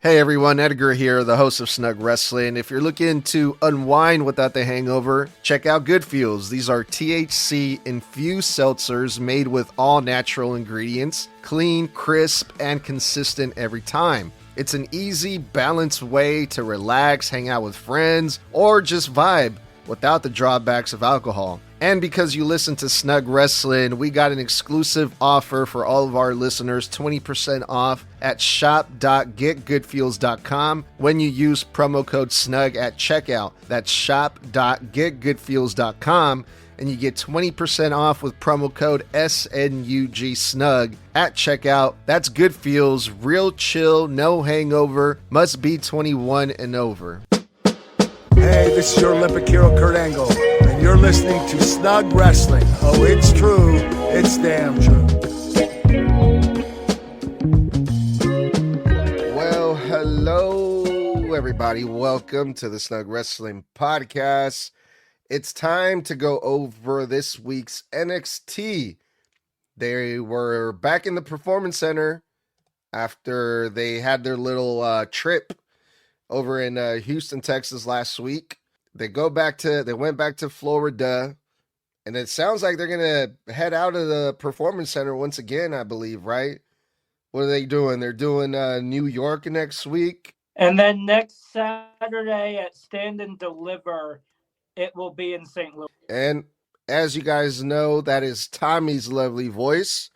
Hey everyone, Edgar here, the host of Snug Wrestling. If you're looking to unwind without the hangover, check out Good Fuels. These are THC infused seltzers made with all natural ingredients, clean, crisp, and consistent every time. It's an easy, balanced way to relax, hang out with friends, or just vibe without the drawbacks of alcohol. And because you listen to Snug Wrestling, we got an exclusive offer for all of our listeners, 20% off at shop.getgoodfuels.com when you use promo code SNUG at checkout. That's shop.getgoodfuels.com and you get 20% off with promo code SNUG at checkout. That's Good Fuels, real chill, no hangover, must be 21 and over. Hey, this is your Olympic hero, Kurt Angle, and you're listening to Snug Wrestling. Oh, it's true. It's damn true. Well, hello, everybody. Welcome to the Snug Wrestling Podcast. It's time to go over this week's NXT. They were back in the Performance Center after they had their little trip over in Houston, Texas last week. They went back to Florida, and it sounds like they're going to head out of the Performance Center once again, I believe, right? What are they doing? They're doing New York next week. And then next Saturday at Stand and Deliver, it will be in St. Louis. And as you guys know, that is Tommy's lovely voice.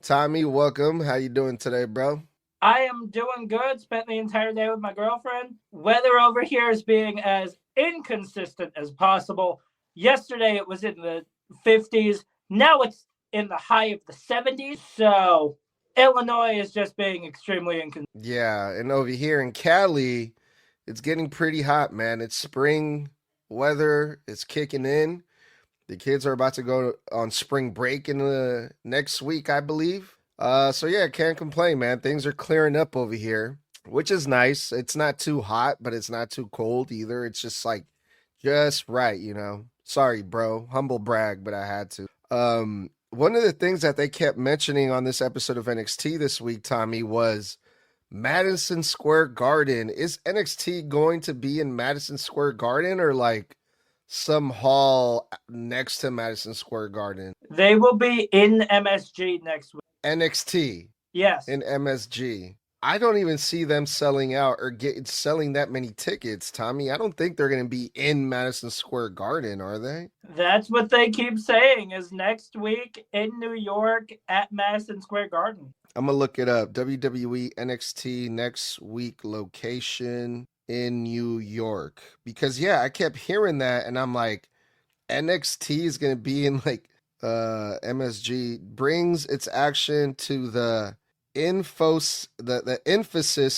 Tommy, welcome. How you doing today, bro? I am doing good. Spent the entire day with my girlfriend. Weather over here is being as inconsistent as possible. Yesterday it was in the 50s. Now it's in the high of the 70s. So Illinois is just being extremely inconsistent. Yeah, and over here in Cali, it's getting pretty hot, man. It's spring weather. It's kicking in. The kids are about to go on spring break in the next week, I believe. So yeah, can't complain, man. Things are clearing up over here, which is nice. It's not too hot, but it's not too cold either. It's just like just right, you know. Sorry, bro. Humble brag, but I had to. One of the things that they kept mentioning on this episode of NXT this week, Tommy, was Madison Square Garden. Is NXT going to be in Madison Square Garden or like some hall next to Madison Square Garden? They will be in MSG next week. NXT. Yes. In MSG. I don't even see them selling out or selling that many tickets, Tommy. I don't think they're going to be in Madison Square Garden, are they? That's what they keep saying is next week in New York at Madison Square Garden. I'm going to look it up. WWE NXT next week location in New York. Because, yeah, I kept hearing that, and I'm like, NXT is going to be in, like, MSG. Brings its action to the Emphasis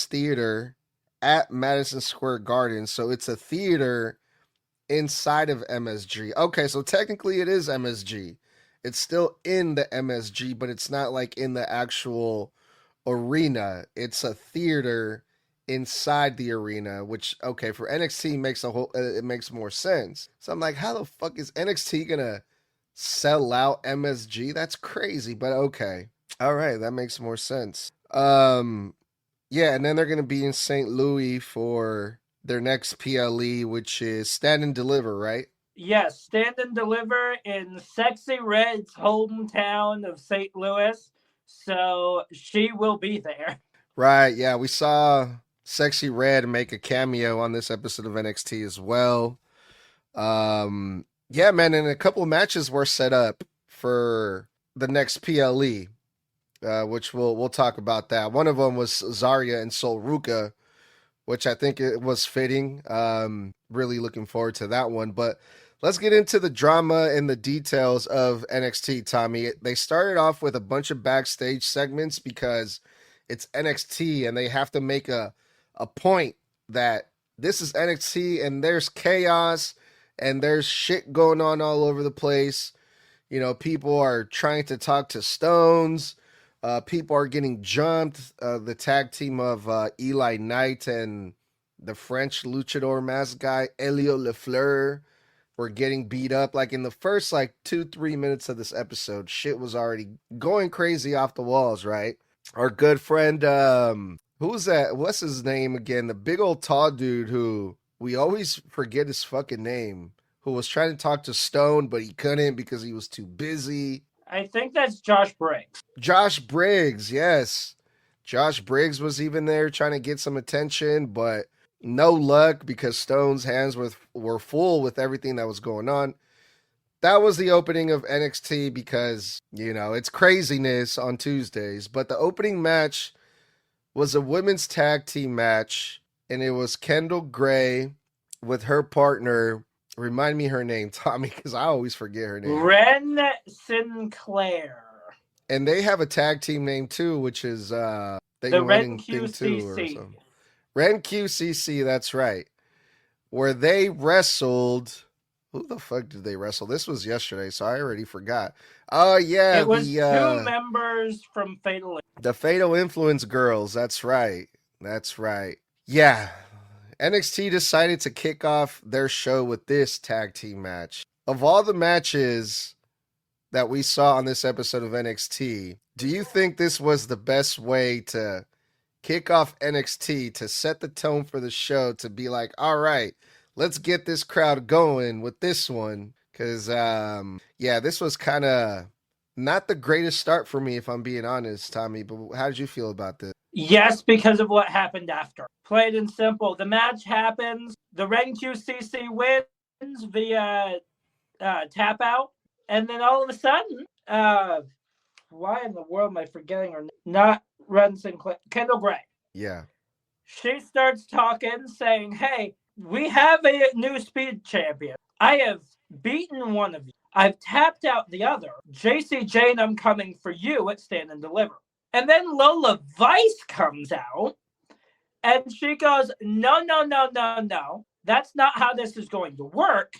Theater at Madison Square Garden. So it's a theater inside of MSG. Okay, so technically it is MSG. It's still in the MSG, but it's not like in the actual arena. It's a theater inside the arena, which, okay, for NXT it makes more sense. So I'm like, how the fuck is NXT gonna sell out MSG? That's crazy, but okay. All right, that makes more sense. Yeah, and then they're gonna be in St. Louis for their next PLE, which is Stand and Deliver, right? Yes, Stand and Deliver in Sexy Red's hometown of St. Louis. So she will be there. Right, yeah, we saw Sexy Red make a cameo on this episode of NXT as well. Yeah, man, and a couple of matches were set up for the next PLE, which we'll talk about that. One of them was Zaria and Ruca, which I think it was fitting. Really looking forward to that one. But let's get into the drama and the details of NXT, Tommy. They started off with a bunch of backstage segments because it's NXT and they have to make a point that this is NXT and there's chaos and there's shit going on all over the place. You know, people are trying to talk to Stones. People are getting jumped. The tag team of Eli Knight and the French luchador mask guy, Elio LeFleur, were getting beat up. Like in the first 2-3 minutes of this episode, shit was already going crazy off the walls, right? Our good friend, who Who's that? What's his name again? The big old tall dude who we always forget his fucking name, who was trying to talk to Stone, but he couldn't because he was too busy. I think that's Josh Briggs. Josh Briggs, yes. Josh Briggs was even there trying to get some attention, but no luck because Stone's hands were full with everything that was going on. That was the opening of NXT because, it's craziness on Tuesdays. But the opening match was a women's tag team match, and it was Kendal Gray with her partner. Remind me her name, Tommy, because I always forget her name. Wren Sinclair. And they have a tag team name too, which is the Wren QCC. Wren QCC, that's right. Where they wrestled. Who the fuck did they wrestle? This was yesterday, so I already forgot. Oh, yeah. It was two members from Fatal. The Fatal Influence girls. That's right. That's right. Yeah. NXT decided to kick off their show with this tag team match. Of all the matches that we saw on this episode of NXT, do you think this was the best way to kick off NXT, to set the tone for the show, to be like, all right, let's get this crowd going with this one? Because, this was kind of not the greatest start for me, if I'm being honest, Tommy. But how did you feel about this? Yes, because of what happened after. Plain and simple. The match happens. The Wren QCC wins via tap out. And then all of a sudden, why in the world am I forgetting her name? Not Wren Sinclair, Kendal Gray. Yeah. She starts talking, saying, hey, we have a new speed champion. I have beaten one of you. I've tapped out the other. JC Jane, I'm coming for you at Stand and Deliver. And then Lola Vice comes out, and she goes, no. That's not how this is going to work.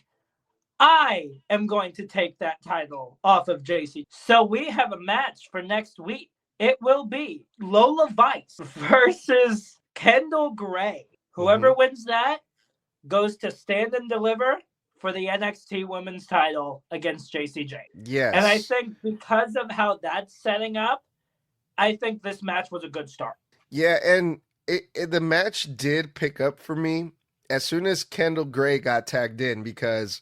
I am going to take that title off of JC. So we have a match for next week. It will be Lola Vice versus Kendal Gray. Whoever wins that goes to Stand and Deliver for the NXT Women's title against JCJ. Yes. And I think because of how that's setting up, I think this match was a good start. Yeah, and the match did pick up for me as soon as Kendal Gray got tagged in, because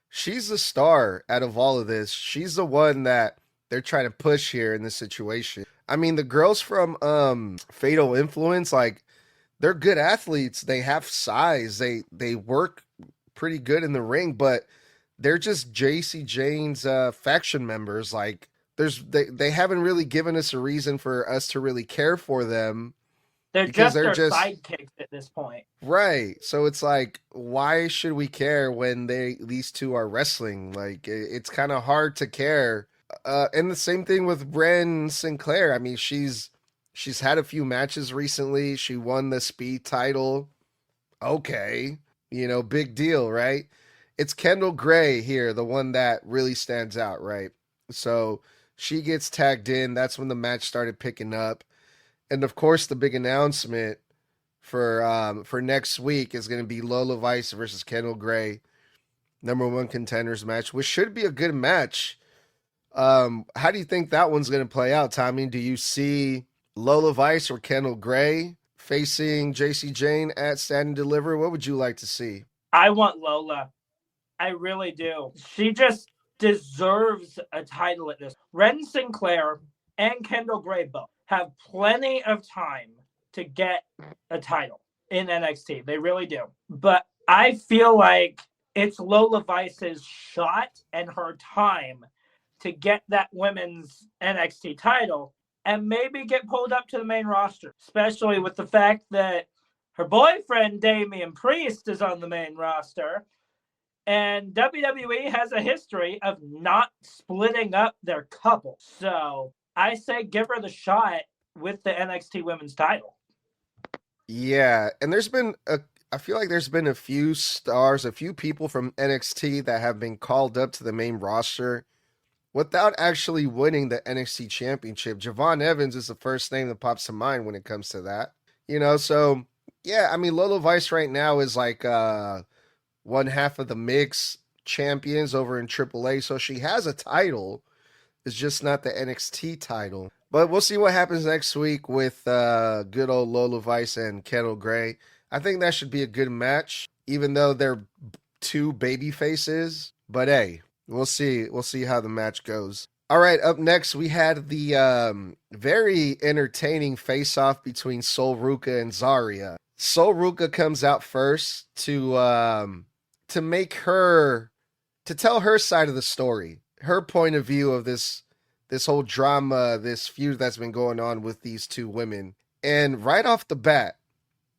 she's the star out of all of this. She's the one that they're trying to push here in this situation. I mean, the girls from Fatal Influence, like, they're good athletes. They have size. They work pretty good in the ring, but they're just JC Jane's faction members. Like, they haven't really given us a reason for us to really care for them. They're just sidekicks at this point. Right. So it's like, why should we care when these two are wrestling? Like, it's kind of hard to care. And the same thing with Wren Sinclair. I mean, she's had a few matches recently. She won the speed title. Okay. Big deal, right? It's Kendal Gray here, the one that really stands out, right? So she gets tagged in. That's when the match started picking up. And of course, the big announcement for next week is going to be Lola Vice versus Kendal Gray, #1 contenders match, which should be a good match. How do you think that one's going to play out, Tommy? Do you see Lola Vice or Kendal Gray facing JC Jane at Stand and Deliver? What would you like to see? I want Lola. I really do. She just deserves a title at this. Wren Sinclair and Kendal Gray both have plenty of time to get a title in NXT. They really do. But I feel like it's Lola Vice's shot and her time to get that women's NXT title and maybe get pulled up to the main roster, especially with the fact that her boyfriend, Damian Priest, is on the main roster. And WWE has a history of not splitting up their couple. So I say give her the shot with the NXT women's title. Yeah, and I feel like there's been a few stars, a few people from NXT that have been called up to the main roster without actually winning the NXT championship. Javon Evans is the first name that pops to mind when it comes to that. So yeah, I mean, Lola Vice right now is like one half of the mix champions over in AAA. So she has a title. It's just not the NXT title. But we'll see what happens next week with good old Lola Vice and Kendal Gray. I think that should be a good match, even though they're two baby faces. But hey, we'll see. We'll see how the match goes. All right, up next we had the very entertaining face-off between Sol Ruca and Zaria. Sol Ruca comes out first to make her to tell her side of the story, her point of view of this whole drama, this feud that's been going on with these two women. And right off the bat,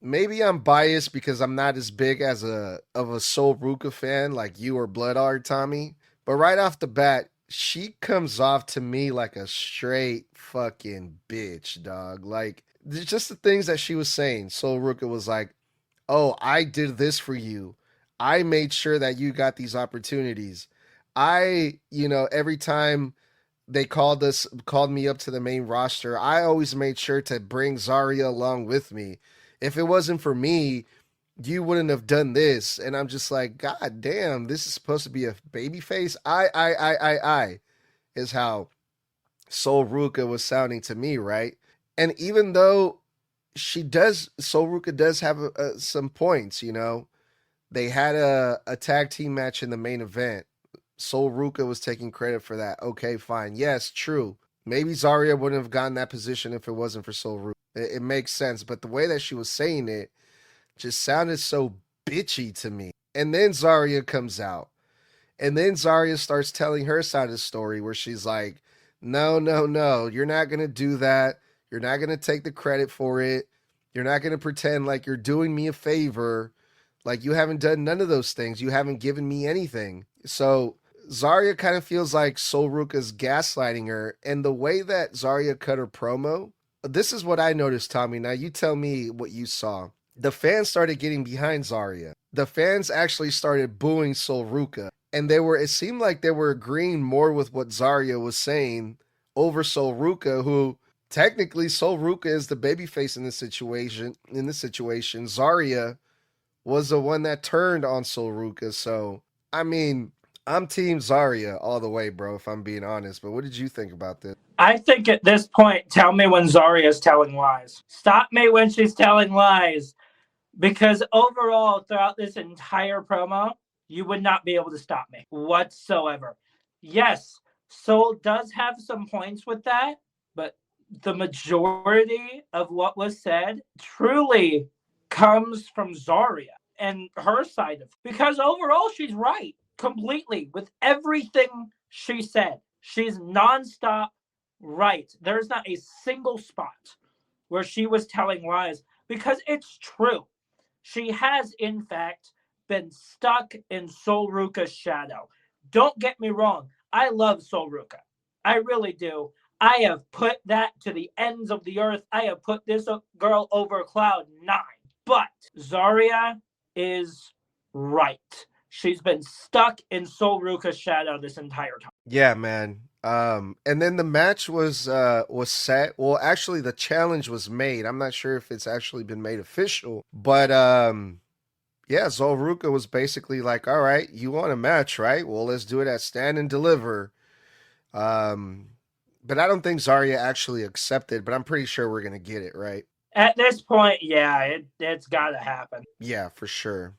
maybe I'm biased because I'm not as big as a Sol Ruca fan like you or Blood are, Tommy. But right off the bat, she comes off to me like a straight fucking bitch, dog. Like just the things that she was saying. Sol Ruca was like, "Oh, I did this for you. I made sure that you got these opportunities. Every time they called me up to the main roster, I always made sure to bring Zaria along with me. If it wasn't for me, you wouldn't have done this." And I'm just like, God damn, this is supposed to be a baby face. I is how Sol Ruca was sounding to me, right? And even though Sol Ruca does have some points, they had a tag team match in the main event. Sol Ruca was taking credit for that. Okay, fine. Yes, true. Maybe Zaria wouldn't have gotten that position if it wasn't for Sol Ruca. It makes sense, but the way that she was saying it just sounded so bitchy to me. And then Zaria comes out. And then Zaria starts telling her side of the story where she's like, no, you're not going to do that. You're not going to take the credit for it. You're not going to pretend like you're doing me a favor. Like you haven't done none of those things. You haven't given me anything. So Zaria kind of feels like Sol Ruca's gaslighting her. And the way that Zaria cut her promo, this is what I noticed, Tommy. Now you tell me what you saw. The fans started getting behind Zaria. The fans actually started booing Sol Ruca. And it seemed like they were agreeing more with what Zaria was saying over Sol Ruca, who technically Sol Ruca is the babyface in this situation. Zaria was the one that turned on Sol Ruca. So, I mean, I'm team Zaria all the way, bro, if I'm being honest. But what did you think about this? I think at this point, tell me when Zaria's telling lies. Stop me when she's telling lies. Because overall, throughout this entire promo, you would not be able to stop me whatsoever. Yes, Sol does have some points with that, but the majority of what was said truly comes from Zaria and her side of it. Because overall, she's right completely with everything she said. She's nonstop right. There's not a single spot where she was telling lies because it's true. She has, in fact, been stuck in Sol Ruca's shadow. Don't get me wrong. I love Sol Ruca. I really do. I have put that to the ends of the earth. I have put this girl over cloud 9. But Zaria is right. She's been stuck in Sol Ruca's shadow this entire time. Yeah, man. And then the match was set. Well, actually, the challenge was made. I'm not sure if it's actually been made official, but yeah, Sol Ruca was basically like, "All right, you want a match, right? Well, let's do it at Stand and Deliver." But I don't think Zaria actually accepted. But I'm pretty sure we're gonna get it, right? At this point, yeah, it's got to happen. Yeah, for sure.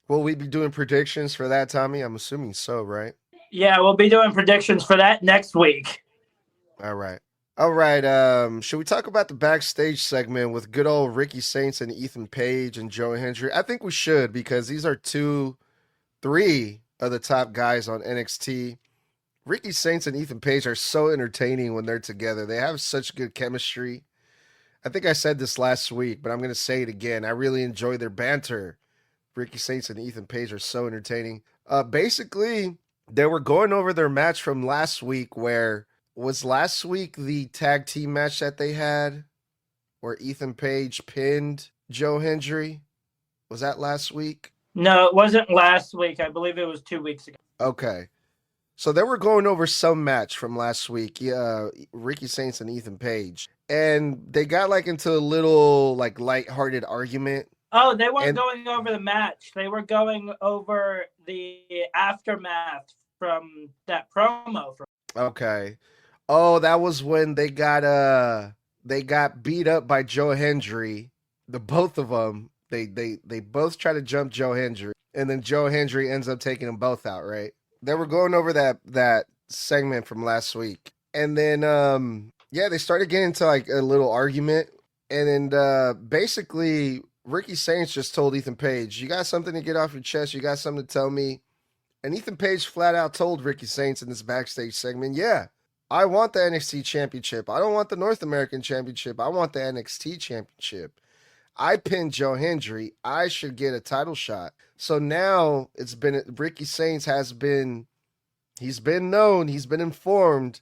Will we be doing predictions for that, Tommy? I'm assuming so, right? Yeah, we'll be doing predictions for that next week. All right. Should we talk about the backstage segment with good old Ricky Saints and Ethan Page and Joe Hendry? I think we should because these are 3 of the top guys on NXT. Ricky Saints and Ethan Page are so entertaining when they're together. They have such good chemistry. I think I said this last week, but I'm going to say it again. I really enjoy their banter. Ricky Saints and Ethan Page are so entertaining. Basically, they were going over their match from last week was last week the tag team match that they had where Ethan Page pinned Joe Hendry? Was that last week? No, it wasn't last week. I believe it was 2 weeks ago. Okay. So they were going over some match from last week, Ricky Saints and Ethan Page. And they got into a little lighthearted argument. Oh, they weren't going over the match. They were going over the aftermath from that promo. Okay. Oh, that was when they got beat up by Joe Hendry. The both of them, they both try to jump Joe Hendry, and then Joe Hendry ends up taking them both out, right? They were going over that segment from last week. And then yeah, they started getting into like a little argument, and then basically Ricky Saints just told Ethan Page, "You got something to get off your chest? You got something to tell me?" And Ethan Page flat out told Ricky Saints in this backstage segment, "Yeah, I want the NXT championship. I don't want the North American championship. I want the NXT championship. I pinned Joe Hendry. I should get a title shot." So now it's been Ricky Saints he's been known, he's been informed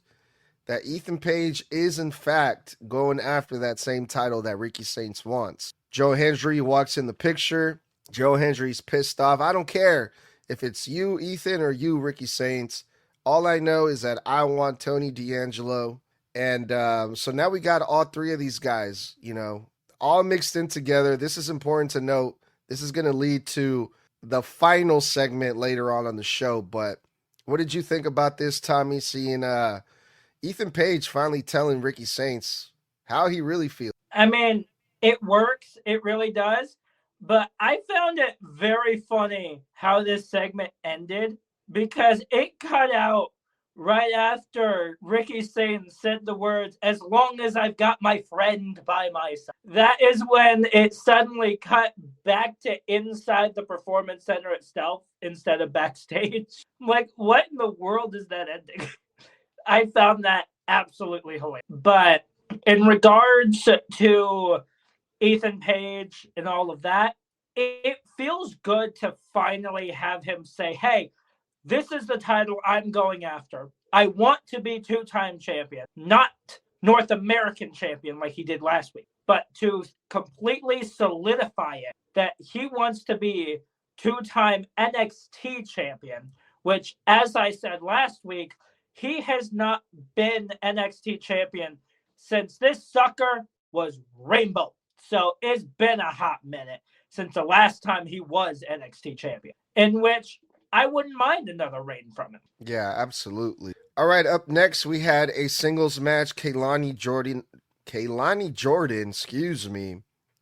that Ethan Page is in fact going after that same title that Ricky Saints wants. Joe Hendry walks in the picture. Joe Hendry's pissed off. "I don't care if it's you, Ethan, or you, Ricky Saints. All I know is that I want Tony D'Angelo." And so now we got all three of these guys, all mixed in together. This is important to note. This is going to lead to the final segment later on the show. But what did you think about this, Tommy, seeing Ethan Page finally telling Ricky Saints how he really feels? I mean, it works. It really does. But I found it very funny how this segment ended, because it cut out right after Ricky Saints said the words, "As long as I've got my friend by my side." That is when it suddenly cut back to inside the Performance Center itself instead of backstage. Like, what in the world is that ending? I found that absolutely hilarious. But in regards to Ethan Page and all of that, it feels good to finally have him say, "Hey, this is the title I'm going after. I want to be two-time champion, not North American champion like he did last week, but to completely solidify it that he wants to be two-time NXT champion," which, as I said last week, he has not been NXT champion since this sucker was Rainbow. So it's been a hot minute since the last time he was NXT champion, in which I wouldn't mind another reign from him. Yeah, absolutely. All right, up next we had a singles match, Kelani Jordan,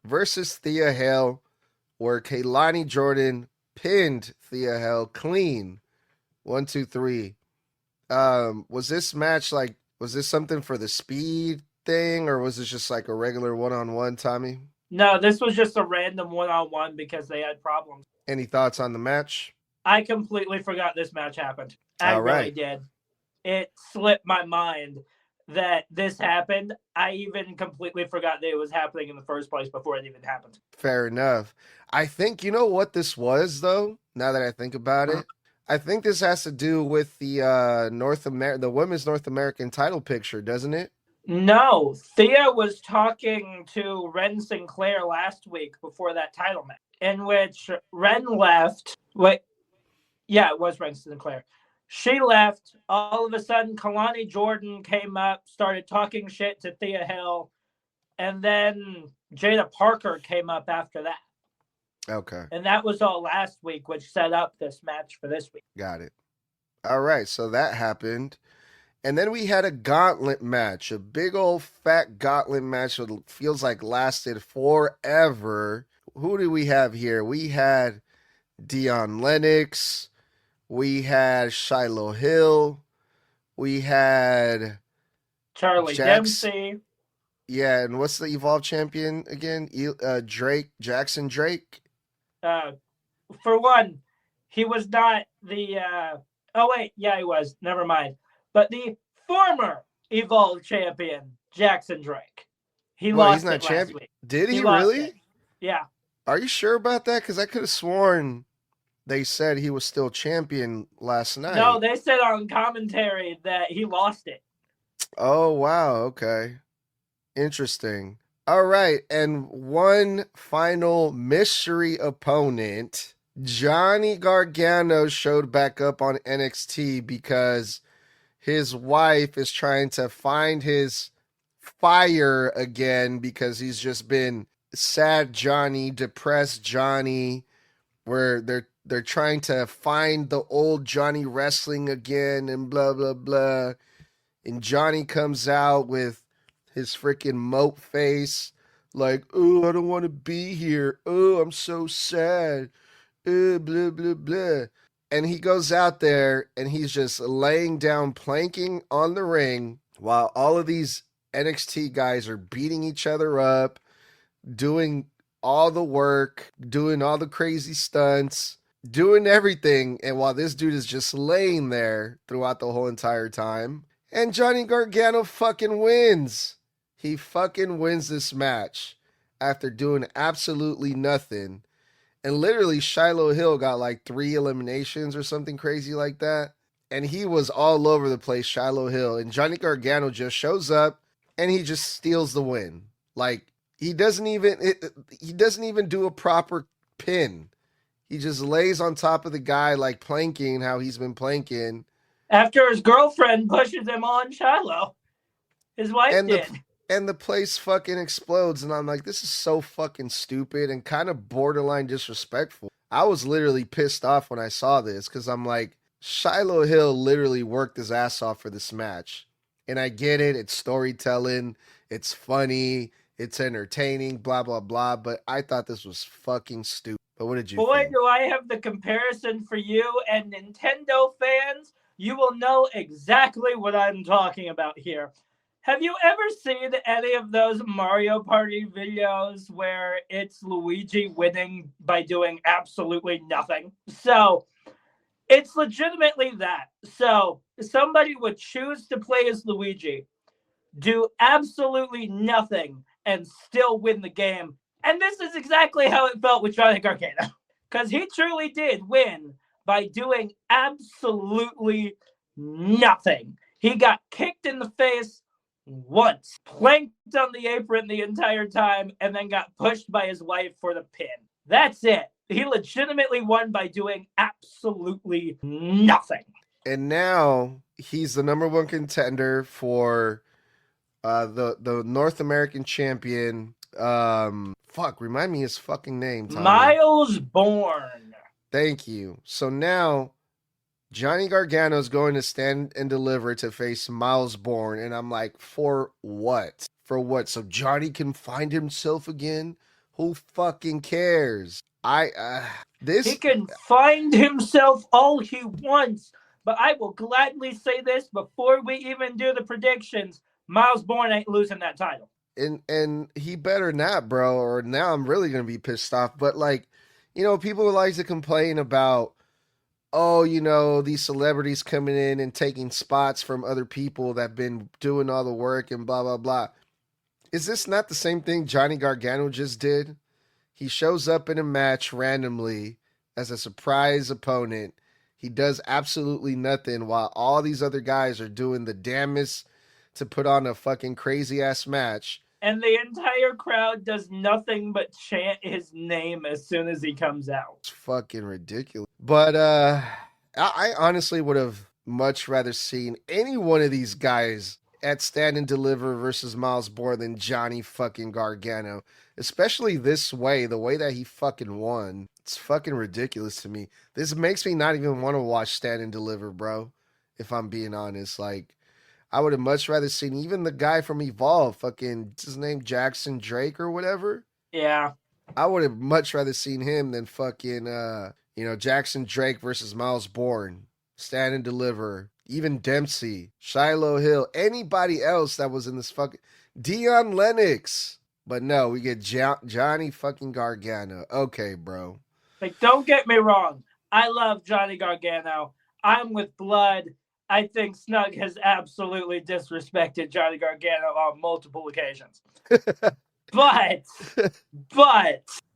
versus Thea Hale, where Kelani Jordan pinned Thea Hale clean. 1, 2, 3. Was this match was this something for the speed thing, or was this just like a regular one-on-one, Tommy? No, this was just a random one-on-one because they had problems. Any thoughts on the match? I completely forgot this match happened. I really did. It slipped my mind that this happened. I even completely forgot that it was happening in the first place before it even happened. Fair enough. I think, you know what this was, though, now that I think about it? I think this has to do with the the women's North American title picture, doesn't it? No, Thea was talking to Wren Sinclair last week before that title match, in which Wren left. Yeah, it was Wren Sinclair. She left. All of a sudden, Kelani Jordan came up, started talking shit to Thea Hale, and then Jada Parker came up after that. Okay. And that was all last week, which set up this match for this week. Got it. All right, so that happened. And then we had a gauntlet match, a big old fat gauntlet match that feels like lasted forever. Who do we have here? We had Dion Lennox. We had Shiloh Hill. We had Charlie Dempsey. Yeah, and what's the Evolve champion again? Jackson Drake. For one, he was not the. Oh wait, yeah, he was. Never mind. But the former Evolve champion, Jackson Drake. He lost it last week. Did he really? It. Yeah. Are you sure about that? Because I could have sworn they said he was still champion last night. No, they said on commentary that he lost it. Oh, wow. Okay. Interesting. All right. And one final mystery opponent. Johnny Gargano showed back up on NXT because his wife is trying to find his fire again because he's just been sad Johnny, depressed Johnny, where they're trying to find the old Johnny wrestling again and blah, blah, blah. And Johnny comes out with his freaking mope face, like, oh, I don't want to be here. Oh, I'm so sad. Blah, blah, blah. And he goes out there and he's just laying down, planking on the ring while all of these NXT guys are beating each other up, doing all the work, doing all the crazy stunts, doing everything. And while this dude is just laying there throughout the whole entire time, and Johnny Gargano fucking wins. He fucking wins this match after doing absolutely nothing. And literally, Shiloh Hill got like 3 eliminations or something crazy like that. And he was all over the place, Shiloh Hill. And Johnny Gargano just shows up and he just steals the win. Like, he doesn't even do a proper pin. He just lays on top of the guy like planking how he's been planking. After his girlfriend pushes him on Shiloh. His wife did. And the place fucking explodes. And I'm like, this is so fucking stupid and kind of borderline disrespectful. I was literally pissed off when I saw this because I'm like, Shiloh Hill literally worked his ass off for this match. And I get it. It's storytelling. It's funny. It's entertaining, blah, blah, blah. But I thought this was fucking stupid. But what did you think? Do I have the comparison for you and Nintendo fans? You will know exactly what I'm talking about here. Have you ever seen any of those Mario Party videos where it's Luigi winning by doing absolutely nothing? So it's legitimately that. So somebody would choose to play as Luigi, do absolutely nothing, and still win the game. And this is exactly how it felt with Johnny Gargano. Because he truly did win by doing absolutely nothing. He got kicked in the face once, planked on the apron the entire time, and then got pushed by his wife for the pin. That's it. He legitimately won by doing absolutely nothing. And now he's the number 1 contender for the North American champion. Remind me his fucking name, Tommy. Miles Bourne. Thank you. So now Johnny Gargano is going to stand and deliver to face Miles Bourne. And I'm like, for what? For what? So Johnny can find himself again? Who fucking cares? He can find himself all he wants. But I will gladly say this before we even do the predictions. Miles Bourne ain't losing that title. And he better not, bro, or now I'm really going to be pissed off. But like, you know, people like to complain about, oh, you know, these celebrities coming in and taking spots from other people that have been doing all the work and blah, blah, blah. Is this not the same thing Johnny Gargano just did? He shows up in a match randomly as a surprise opponent. He does absolutely nothing while all these other guys are doing the damnest to put on a fucking crazy ass match. And the entire crowd does nothing but chant his name as soon as he comes out. It's fucking ridiculous. But I honestly would have much rather seen any one of these guys at Stand and Deliver versus Miles Bourne than Johnny fucking Gargano. Especially this way, the way that he fucking won. It's fucking ridiculous to me. This makes me not even want to watch Stand and Deliver, bro. If I'm being honest. Like, I would have much rather seen even the guy from Evolve, fucking, what's his name, Jackson Drake or whatever? Yeah. I would have much rather seen him than fucking, Jackson Drake versus Miles Bourne, Stand and Deliver, even Dempsey, Shiloh Hill, anybody else that was in this fucking, Dion Lennox. But no, we get Johnny fucking Gargano. Okay, bro. Like, don't get me wrong. I love Johnny Gargano. I'm with Blood. I think Snug has absolutely disrespected Johnny Gargano on multiple occasions. But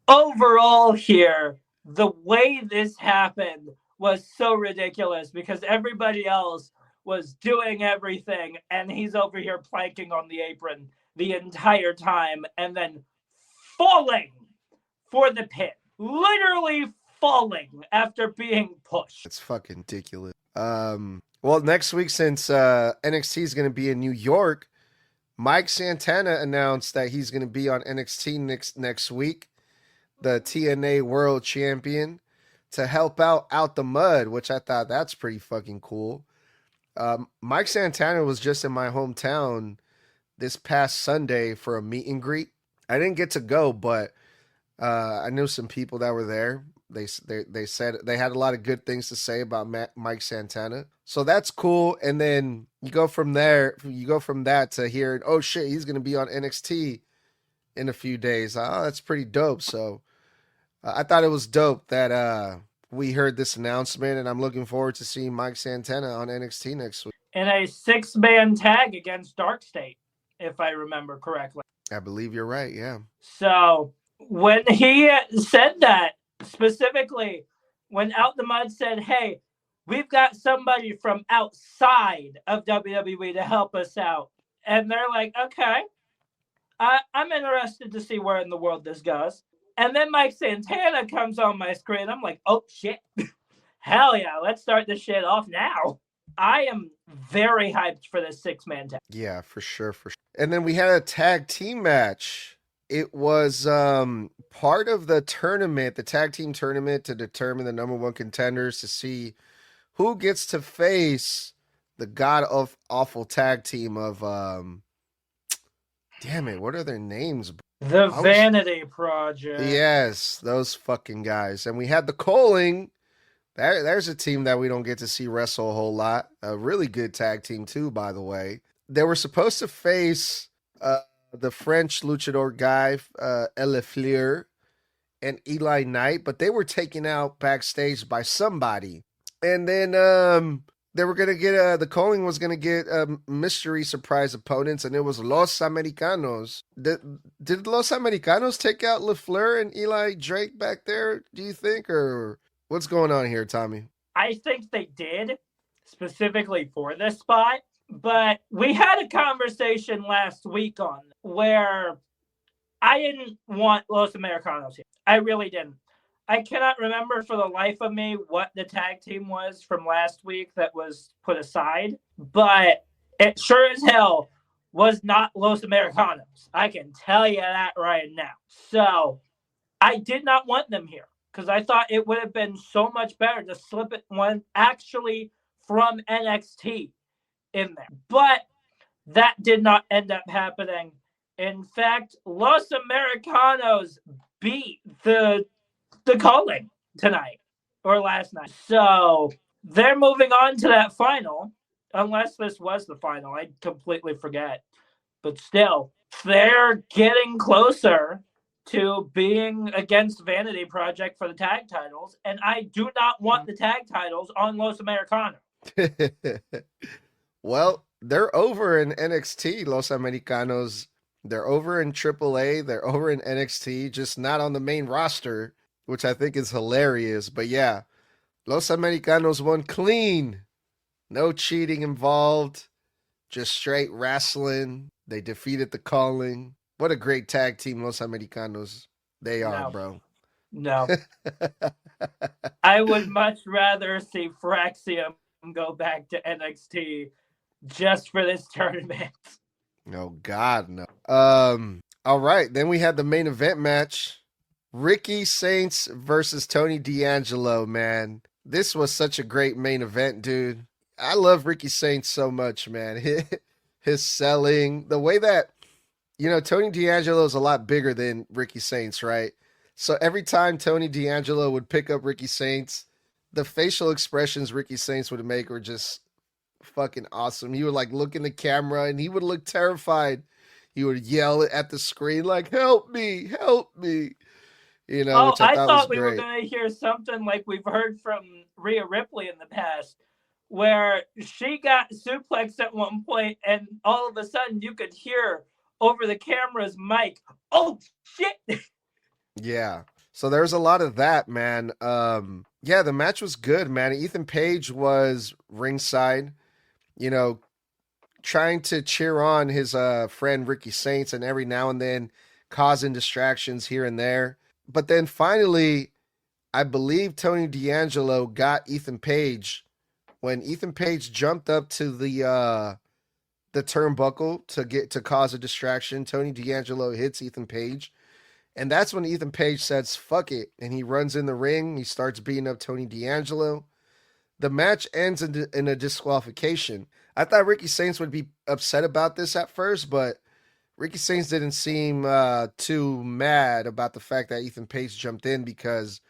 overall here, the way this happened was so ridiculous because everybody else was doing everything and he's over here planking on the apron the entire time and then falling for the pin. Literally falling after being pushed. It's fucking ridiculous. Well, next week, since NXT is going to be in New York, Mike Santana announced that he's going to be on NXT next week, the TNA World Champion, to help out the Mud, which I thought that's pretty fucking cool. Mike Santana was just in my hometown this past Sunday for a meet and greet. I didn't get to go, but I knew some people that were there. They said they had a lot of good things to say about Mike Santana. So that's cool. And then you go from there, you go from that to hearing, oh shit, he's going to be on NXT in a few days. Oh, that's pretty dope. So I thought it was dope that we heard this announcement, and I'm looking forward to seeing Mike Santana on NXT next week. In a 6-man tag against Dark State, if I remember correctly. I believe you're right, yeah. So when he said that, specifically, when Out the Mud said, hey, we've got somebody from outside of WWE to help us out. And they're like, okay, I'm interested to see where in the world this goes. And then Mike Santana comes on my screen. I'm like, oh, shit. Hell yeah, let's start this shit off now. I am very hyped for this 6-man tag. Yeah, for sure. And then we had a tag team match. It was part of the tournament, the tag team tournament, to determine the number 1 contenders, to see who gets to face the god of awful tag team of damn it, what are their names? The Vanity Project. Yes, those fucking guys. And we had the Culling. There's a team that we don't get to see wrestle a whole lot. A really good tag team too, by the way. They were supposed to face the French luchador guy, LeFleur, and Eli Knight, but they were taken out backstage by somebody. And then they were going to get, the Culling was going to get mystery surprise opponents, and it was Los Americanos. Did Los Americanos take out LeFleur and Eli Drake back there, do you think? Or what's going on here, Tommy? I think they did, specifically for this spot. But we had a conversation last week on where I didn't want Los Americanos here. I really didn't. I cannot remember for the life of me what the tag team was from last week that was put aside, but it sure as hell was not Los Americanos. I can tell you that right now. So I did not want them here because I thought it would have been so much better to slip it one actually from NXT in there. But that did not end up happening. In fact, Los Americanos beat the Culling tonight or last night. So they're moving on to that final, unless this was the final. I completely forget. But still, they're getting closer to being against Vanity Project for the tag titles, and I do not want the tag titles on Los Americanos. Well, they're over in NXT, Los Americanos. They're over in AAA. They're over in NXT, just not on the main roster, which I think is hilarious. But yeah, Los Americanos won clean. No cheating involved. Just straight wrestling. They defeated the Culling. What a great tag team Los Americanos they are, bro. No. I would much rather see Fraxium go back to NXT just for this tournament. Oh, God, no. All right, then we had the main event match. Ricky Saints versus Tony D'Angelo, man. This was such a great main event, dude. I love Ricky Saints so much, man. His selling, the way that, you know, Tony D'Angelo is a lot bigger than Ricky Saints, right? So every time Tony D'Angelo would pick up Ricky Saints, the facial expressions Ricky Saints would make were just fucking awesome. He would like look in the camera and he would look terrified. He would yell at the screen like, help me, help me. You know, which I thought we were going to hear something like we've heard from Rhea Ripley in the past, where she got suplexed at one point and all of a sudden you could hear over the camera's mic, oh shit. Yeah. So there's a lot of that, man. Yeah, the match was good, man. Ethan Page was ringside, you know, trying to cheer on his friend Ricky Saints and every now and then causing distractions here and there. But then finally, I believe Tony D'Angelo got Ethan Page when Ethan Page jumped up to the turnbuckle to cause a distraction. Tony D'Angelo hits Ethan Page. And that's when Ethan Page says, fuck it. And he runs in the ring. He starts beating up Tony D'Angelo. The match ends in a disqualification. I thought Ricky Saints would be upset about this at first, but Ricky Saints didn't seem too mad about the fact that Ethan Page jumped in because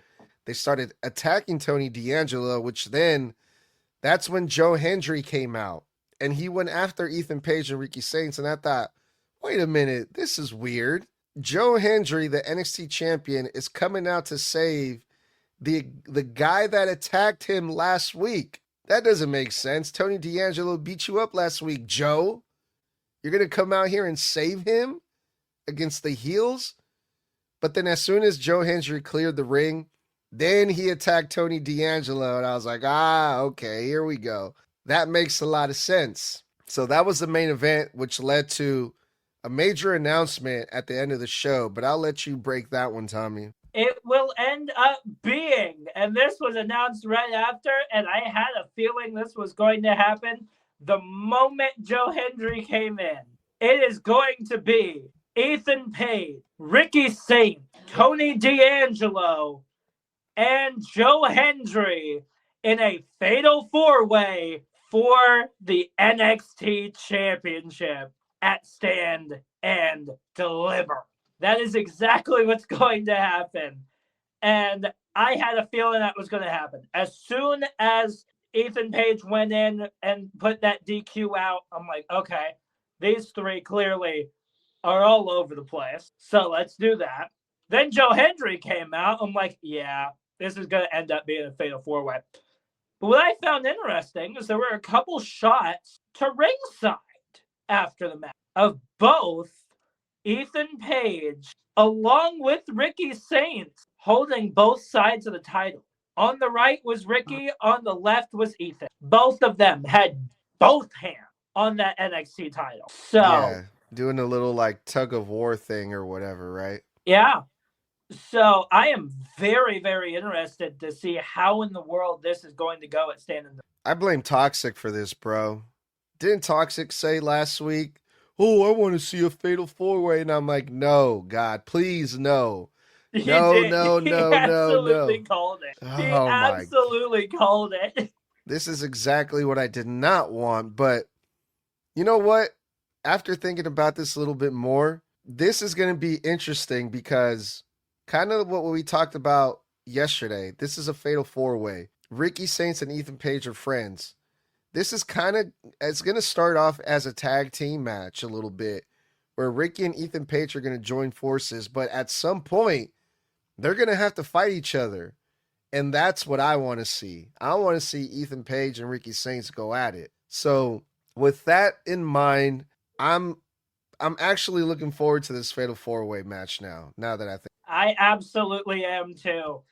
they started attacking Tony D'Angelo, which then that's when Joe Hendry came out and he went after Ethan Page and Ricky Saints. And I thought, wait a minute, this is weird. Joe Hendry, the NXT champion, is coming out to save the guy that attacked him last week. That doesn't make sense. Tony D'Angelo beat you up last week, Joe. You're going to come out here and save him against the heels? But then as soon as Joe Hendry cleared the ring, then he attacked Tony D'Angelo, and I was like, okay, here we go. That makes a lot of sense. So that was the main event, which led to a major announcement at the end of the show, but I'll let you break that one, Tommy. It will end up being, and this was announced right after, and I had a feeling this was going to happen the moment Joe Hendry came in. It is going to be Ethan Page, Ricky Saints, Tony D'Angelo, and Joe Hendry in a fatal four-way for the NXT Championship at Stand and Deliver. That is exactly what's going to happen. And I had a feeling that was going to happen. As soon as Ethan Page went in and put that DQ out, I'm like, okay, these three clearly are all over the place. So let's do that. Then Joe Hendry came out. I'm like, yeah, this is going to end up being a fatal four-way. But what I found interesting is there were a couple shots to ringside after the match of both Ethan Page along with Ricky Saints holding both sides of the title. On the right was Ricky, on the left was Ethan. Both of them had both hands on that NXT title. So yeah, doing a little like tug of war thing or whatever, right? Yeah. So I am very, very interested to see how in the world this is going to go at Stand and Deliver. I blame Toxic for this, bro. Didn't Toxic say last week, oh, I want to see a fatal four-way? And I'm like, no, God, please, no. No. He absolutely called it. He absolutely called it. This is exactly what I did not want. But you know what? After thinking about this a little bit more, this is going to be interesting because kind of what we talked about yesterday. This is a fatal four-way. Ricky Saints and Ethan Page are friends. This is it's going to start off as a tag team match a little bit where Ricky and Ethan Page are going to join forces. But at some point, they're going to have to fight each other. And that's what I want to see. I want to see Ethan Page and Ricky Saints go at it. So with that in mind, I'm actually looking forward to this fatal four-way match now that I think. I absolutely am too.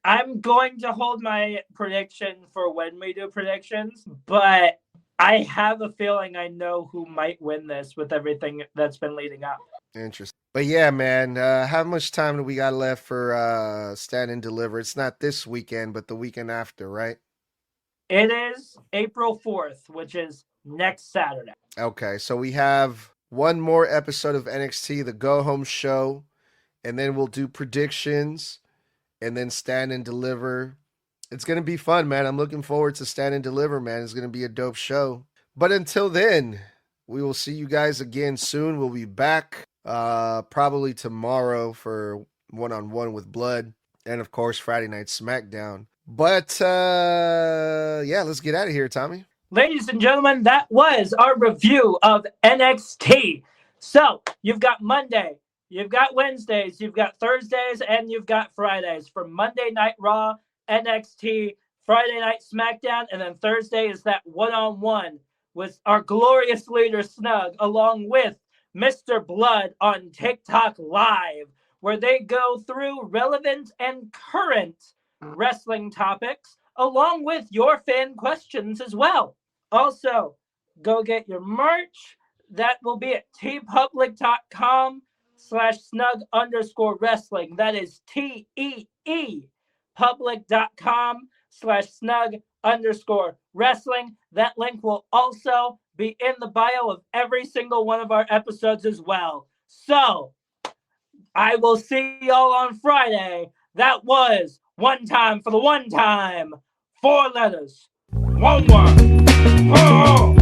I'm going to hold my prediction for when we do predictions, but I have a feeling I know who might win this with everything that's been leading up. Interesting. But yeah, man, how much time do we got left for Stand and Deliver? It's not this weekend, but the weekend after, right? It is April 4th, which is next Saturday. Okay, so we have one more episode of NXT, the Go Home Show, and then we'll do predictions, and then Stand and Deliver. It's going to be fun, man. I'm looking forward to Stand and Deliver, man. It's going to be a dope show. But until then, we will see you guys again soon. We'll be back probably tomorrow for one-on-one with Blood, and of course, Friday Night SmackDown. But yeah, let's get out of here, Tommy. Ladies and gentlemen, that was our review of NXT. So you've got Monday, you've got Wednesdays, you've got Thursdays, and you've got Fridays for Monday Night Raw, NXT, Friday Night SmackDown, and then Thursday is that one-on-one with our glorious leader Snug, along with Mr. Blood on TikTok Live, where they go through relevant and current wrestling topics, along with your fan questions as well. Also, go get your merch. That will be at tpublic.com/snug_wrestling. That is TEE public.com/snug_wrestling. That link will also be in the bio of every single one of our episodes as well. So I will see y'all on Friday. That was one time for the one time 4 letters, 1 word. Oh.